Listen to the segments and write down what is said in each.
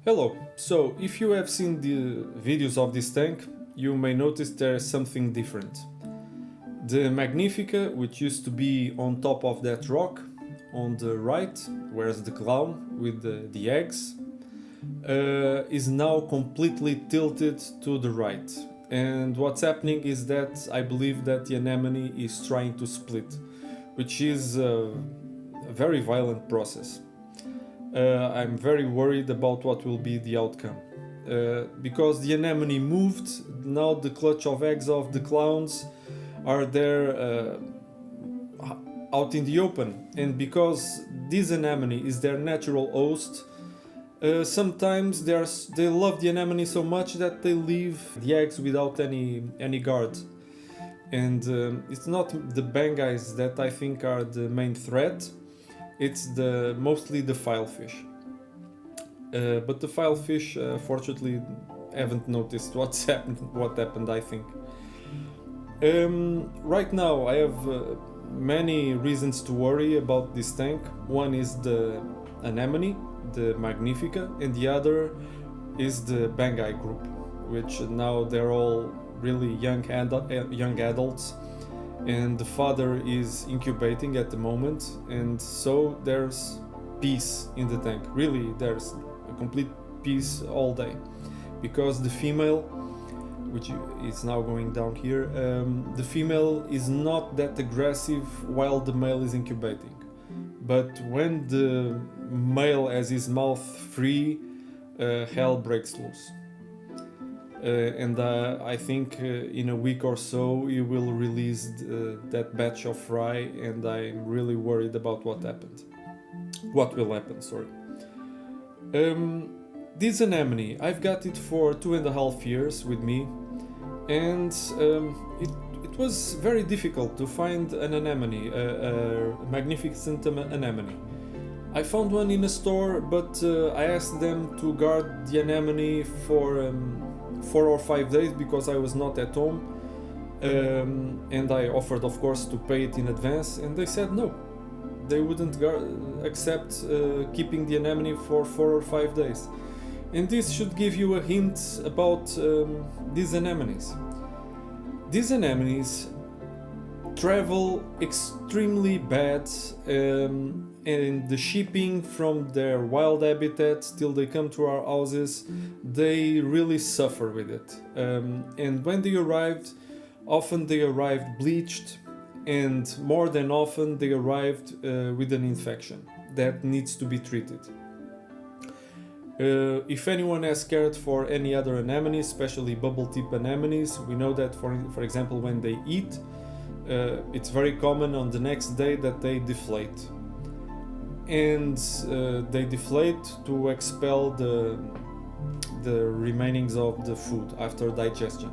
Hello, so if you have seen the videos of this tank, you may notice there is something different. The Magnifica, which used to be on top of that rock on the right, where's the clown with the eggs, is now completely tilted to the right. And what's happening is that I believe that the anemone is trying to split, which is a very violent process. I'm very worried about what will be the outcome. Because the anemone moved, now the clutch of eggs of the clowns are there out in the open. And because this anemone is their natural host, sometimes they love the anemone so much that they leave the eggs without any guard. And it's not the bangays that I think are the main threat. It's mostly the filefish. But the filefish, fortunately, haven't noticed what happened, I think. Right now, I have many reasons to worry about this tank. One is the anemone, the Magnifica, and the other is the Bangai group, which now they're all really young adults, and the father is incubating at the moment, and so there's peace in the tank. Really, there's a complete peace all day, because the female, which is now going down here, the female is not that aggressive while the male is incubating. But when the male has his mouth free, hell breaks loose. And I think in a week or so he will release that batch of fry, and I'm really worried about what will happen. Sorry. This anemone, I've got it for 2.5 years with me, and it was very difficult to find an anemone, a magnificent anemone. I found one in a store, but I asked them to guard the anemone for 4 or 5 days because I was not at home, and I offered, of course, to pay it in advance, and they said no, they wouldn't accept keeping the anemone for 4 or 5 days. And this should give you a hint about these anemones. These anemones travel extremely bad, and the shipping from their wild habitats till they come to our houses, they really suffer with it. And when they arrived, often they arrived bleached, and more than often they arrived with an infection that needs to be treated. If anyone has cared for any other anemones, especially bubble tip anemones, we know that for example when they eat, it's very common on the next day that they deflate. And they deflate to expel the remainings of the food after digestion.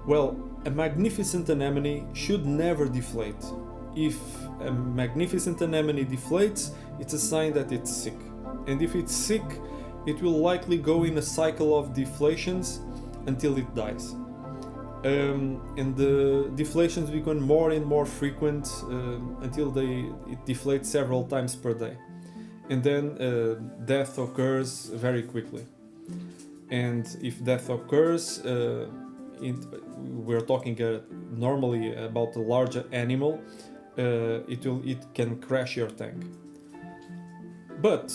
Well, a magnificent anemone should never deflate. If a magnificent anemone deflates, it's a sign that it's sick. And if it's sick, it will likely go in a cycle of deflations until it dies. And the deflations become more and more frequent until it deflates several times per day. And then death occurs very quickly. And if death occurs, we're talking normally about a larger animal, it can crash your tank. But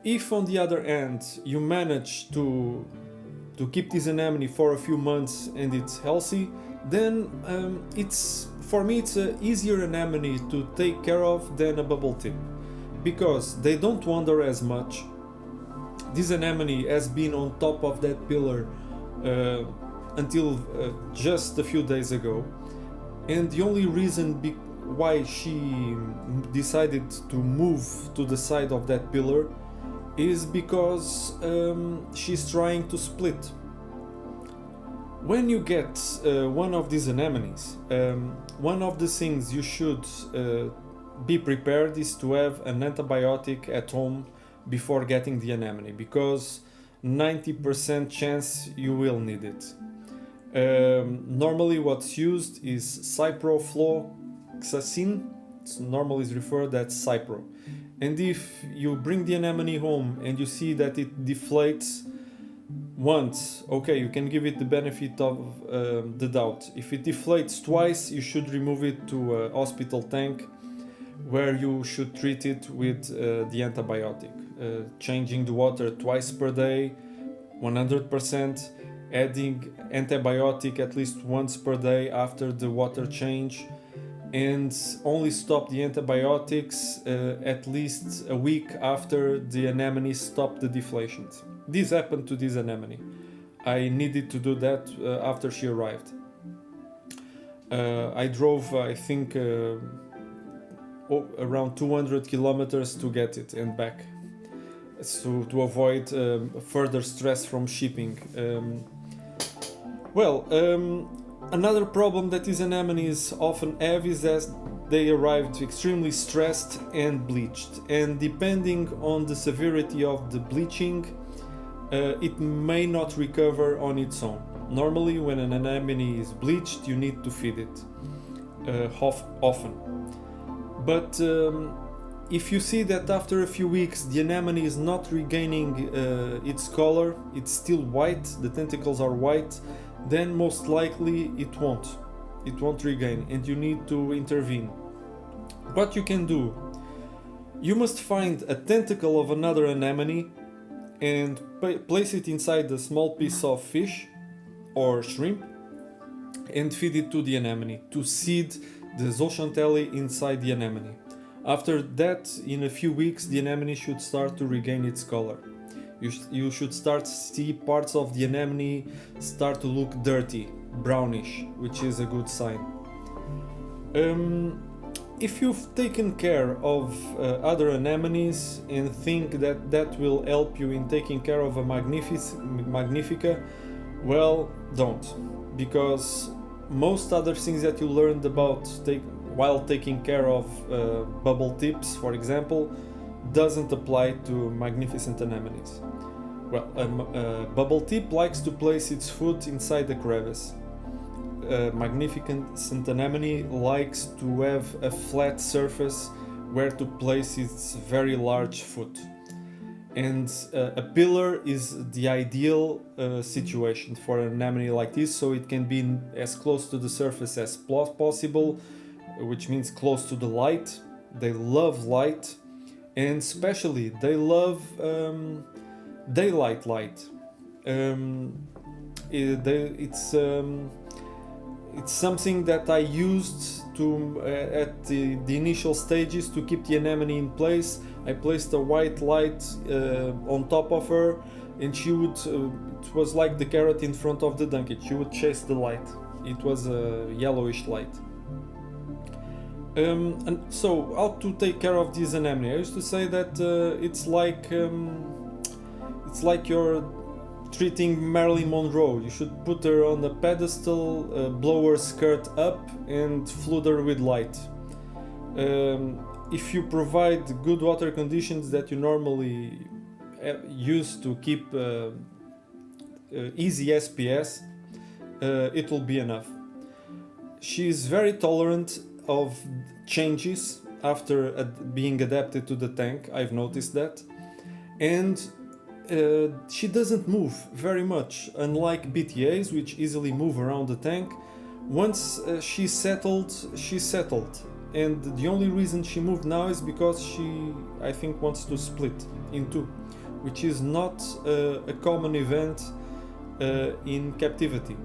if on the other hand you manage to keep this anemone for a few months and it's healthy, then for me it's an easier anemone to take care of than a bubble tip, because they don't wander as much. This anemone has been on top of that pillar until just a few days ago, and the only reason why she decided to move to the side of that pillar is because she's trying to split. When you get one of these anemones, one of the things you should be prepared is to have an antibiotic at home before getting the anemone, because 90% chance you will need it. Normally what's used is ciprofloxacin. It's normally is referred as Cipro, And if you bring the anemone home and you see that it deflates once, okay, you can give it the benefit of the doubt. If it deflates twice, you should remove it to a hospital tank where you should treat it with the antibiotic, changing the water twice per day, 100%, adding antibiotic at least once per day after the water change, and only stop the antibiotics at least a week after the anemone stopped the deflations. This happened to this anemone. I needed to do that after she arrived. I drove, I think, around 200 kilometers to get it and back, so to avoid further stress from shipping. Another problem that these anemones often have is that they arrived extremely stressed and bleached, and depending on the severity of the bleaching, it may not recover on its own. Normally, when an anemone is bleached, you need to feed it often. But if you see that after a few weeks the anemone is not regaining its color, it's still white, the tentacles are white, then most likely it won't regain, and you need to intervene. What you can do, you must find a tentacle of another anemone and place it inside a small piece of fish or shrimp and feed it to the anemone to seed the zooxanthellae inside the anemone. After that, in a few weeks, the anemone should start to regain its color. You should start to see parts of the anemone start to look dirty, brownish, which is a good sign. If you've taken care of other anemones and think that that will help you in taking care of a Magnifica, well, don't. Because most other things that you learned about while taking care of bubble tips, for example, doesn't apply to magnificent anemones. Well, a bubble tip likes to place its foot inside the crevice. A magnificent anemone likes to have a flat surface where to place its very large foot. And a pillar is the ideal situation for an anemone like this, so it can be as close to the surface as possible, which means close to the light. They love light, and especially they love daylight light. It's something that I used to at the initial stages to keep the anemone in place. I placed a white light on top of her, and she would. It was like the carrot in front of the donkey. She would chase the light. It was a yellowish light. And so, how to take care of this anemone? I used to say that it's like you're treating Marilyn Monroe. You should put her on a pedestal, blow her skirt up, and flood her with light. If you provide good water conditions that you normally use to keep easy SPS, it will be enough. She is very tolerant of changes after being adapted to the tank. I've noticed that. And she doesn't move very much, unlike BTAs, which easily move around the tank. Once she's settled, and the only reason she moved now is because she, I think, wants to split in two, which is not a common event in captivity.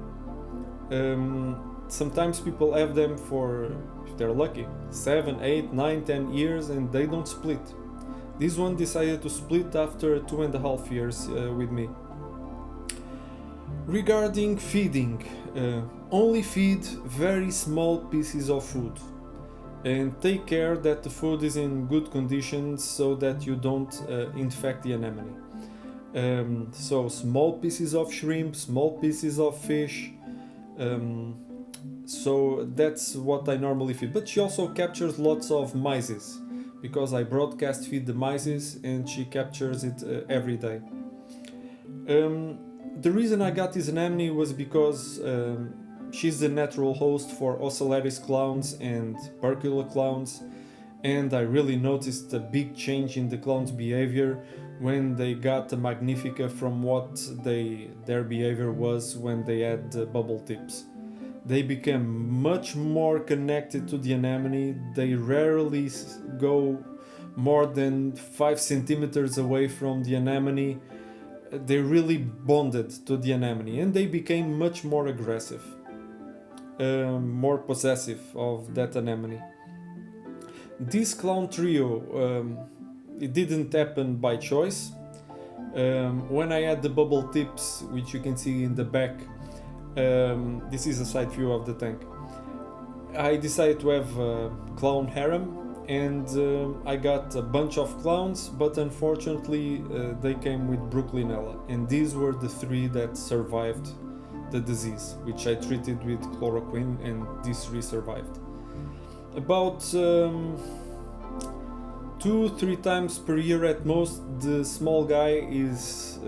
Sometimes people have them for, if they're lucky, 7, 8, 9, 10 years, and they don't split. This one decided to split after 2.5 years with me. Regarding feeding, only feed very small pieces of food, and take care that the food is in good conditions so that you don't infect the anemone. So small pieces of shrimp, small pieces of fish. So that's what I normally feed. But she also captures lots of mysis, because I broadcast feed the mysis and she captures it every day. The reason I got this anemone was because she's the natural host for Ocellaris clowns and Percula clowns, And I really noticed a big change in the clown's behavior when they got the Magnifica from what their behavior was when they had the bubble tips. They became much more connected to the anemone. They rarely go more than 5 centimeters away from the anemone. They really bonded to the anemone and they became much more aggressive, more possessive of that anemone. This clown trio, it didn't happen by choice. When I had the bubble tips, which you can see in the back, this is a side view of the tank. I decided to have a clown harem, and I got a bunch of clowns, but unfortunately they came with Brooklynella, and these were the 3 that survived the disease, which I treated with chloroquine, and these 3 survived. About 2-3 times per year at most, the small guy is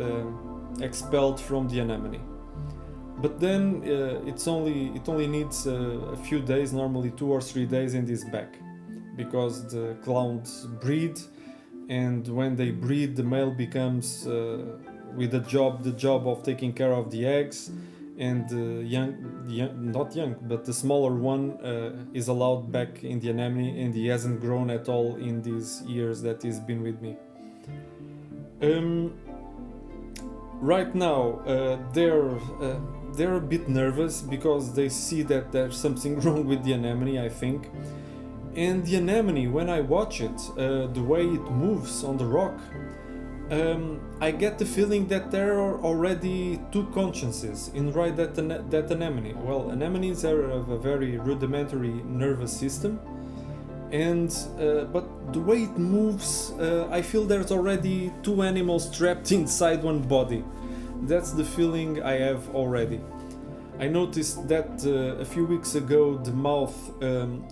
expelled from the anemone. But then it only needs a few days, normally 2 or 3 days, and is back, because the clowns breed, and when they breed, the male becomes with the job of taking care of the eggs, and the the smaller one is allowed back in the anemone, and he hasn't grown at all in these years that he's been with me. Right now, they're a bit nervous because they see that there's something wrong with the anemone, I think. And the anemone, when I watch it, the way it moves on the rock, I get the feeling that there are already 2 consciences inside that anemone. Well, anemones are of a very rudimentary nervous system, and but the way it moves, I feel there's already 2 animals trapped inside one body. That's the feeling I have already. I noticed that a few weeks ago the mouth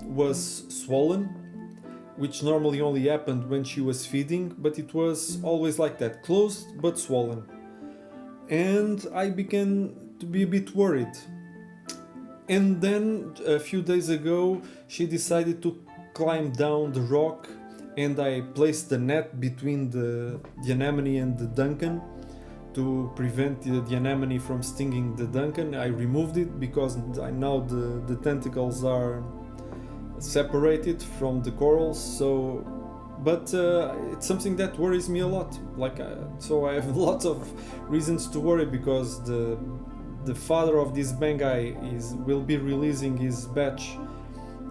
was swollen, which normally only happened when she was feeding, but it was always like that, closed but swollen. And I began to be a bit worried. And then a few days ago she decided to climb down the rock, and I placed the net between the anemone and the Duncan to prevent the anemone from stinging the Duncan. I removed it because now the tentacles are separated from the corals, so but it's something that worries me a lot, so I have lots of reasons to worry, because the father of this Bengai will be releasing his batch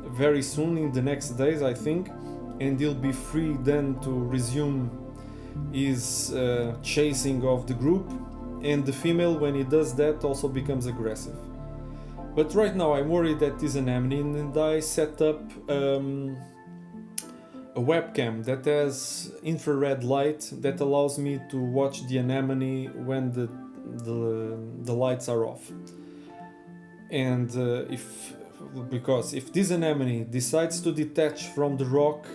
very soon, in the next days I think, and he'll be free then to resume his chasing of the group, and the female, when he does that, also becomes aggressive. But right now I'm worried that this anemone, and I set up a webcam that has infrared light that allows me to watch the anemone when the lights are off. And because if this anemone decides to detach from the rock,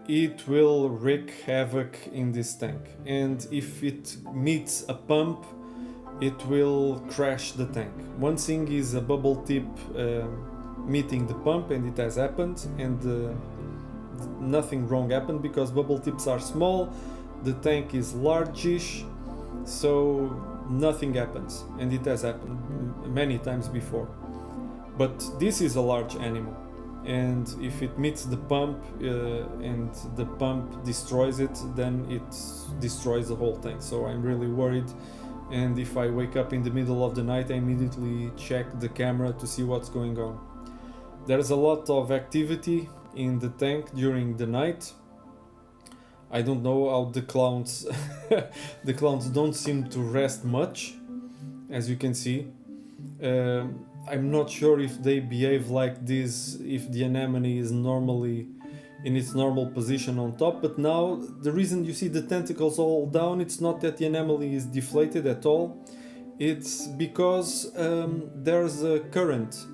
it will wreak havoc in this tank. And if it meets a pump, it will crash the tank. One thing is a bubble tip meeting the pump, and it has happened, and nothing wrong happened because bubble tips are small, the tank is largish, so nothing happens, and it has happened many times before. But this is a large animal, and if it meets the pump and the pump destroys it, then it destroys the whole tank. So I'm really worried, and if I wake up in the middle of the night, I immediately check the camera to see what's going on. There's a lot of activity in the tank during the night. I don't know how the clowns the clowns don't seem to rest much, as you can see. I'm not sure if they behave like this if the anemone is normally in its normal position on top, but now the reason you see the tentacles all down, it's not that the anemone is deflated at all, it's because there's a current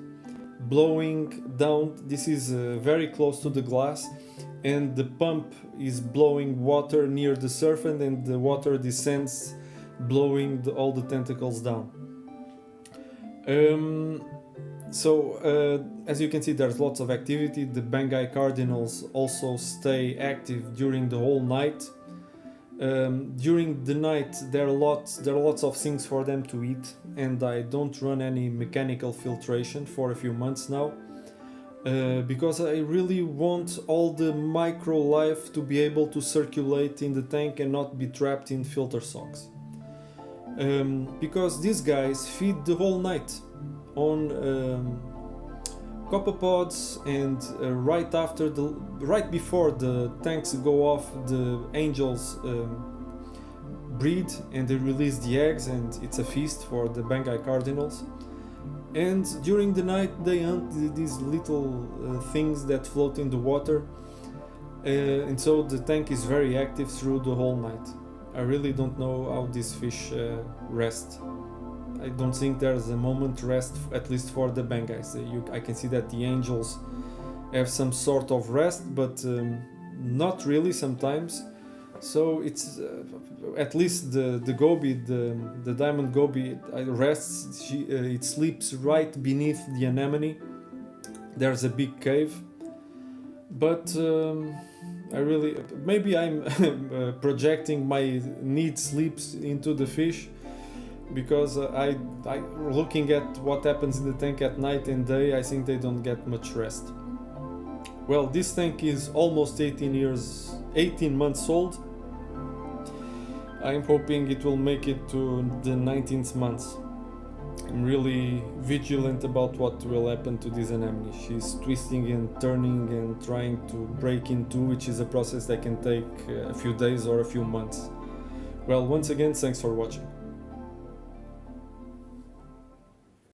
blowing down. This is very close to the glass, and the pump is blowing water near the surface, and the water descends, blowing all the tentacles down. As you can see, there's lots of activity. The Bengal cardinals also stay active during the whole night. During the night, there are lots of things for them to eat, and I don't run any mechanical filtration for a few months now, because I really want all the micro life to be able to circulate in the tank and not be trapped in filter socks. Because these guys feed the whole night on copepods, and right before the tanks go off, the angels breed and they release the eggs, and it's a feast for the Bengal cardinals. And during the night they hunt these little things that float in the water, and so the tank is very active through the whole night. I really don't know how these fish rest. I don't think there's a moment to rest, at least for the Bengais. I can see that the angels have some sort of rest, but not really sometimes. So it's at least the goby, the diamond goby, rests. It sleeps right beneath the anemone. There's a big cave, but maybe I'm projecting my need sleeps into the fish, because I looking at what happens in the tank at night and day, I think they don't get much rest. Well, this tank is almost 18 months old. I'm hoping it will make it to the 19th month. I'm really vigilant about what will happen to this anemone. She's twisting and turning and trying to break in two, which is a process that can take a few days or a few months. Well, once again, thanks for watching.